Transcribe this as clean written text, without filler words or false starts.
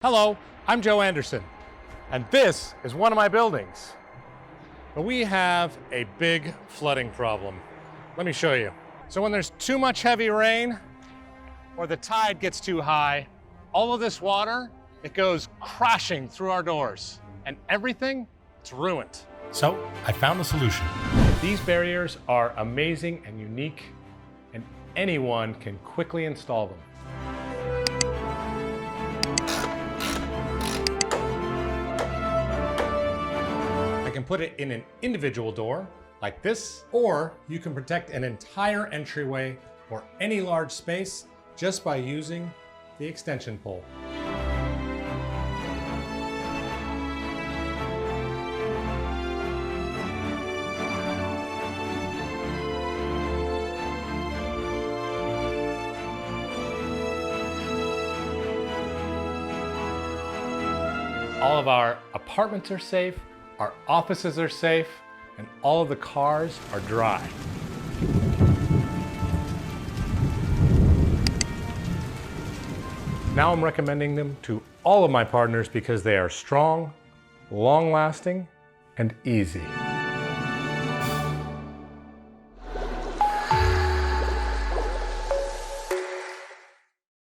Hello, I'm Joe Anderson, and this is one of my buildings. But we have a big flooding problem. Let me show you. So when there's too much heavy rain or the tide gets too high, all of this water, it goes crashing through our doors and everything, it's ruined. So I found the solution. These barriers are amazing and unique, and anyone can quickly install them. I can put it in an individual door like this, or you can protect an entire entryway or any large space just by using the extension pole. All of our apartments are safe, our offices are safe, and all of the cars are dry. Now I'm recommending them to all of my partners because they are strong, long-lasting, and easy.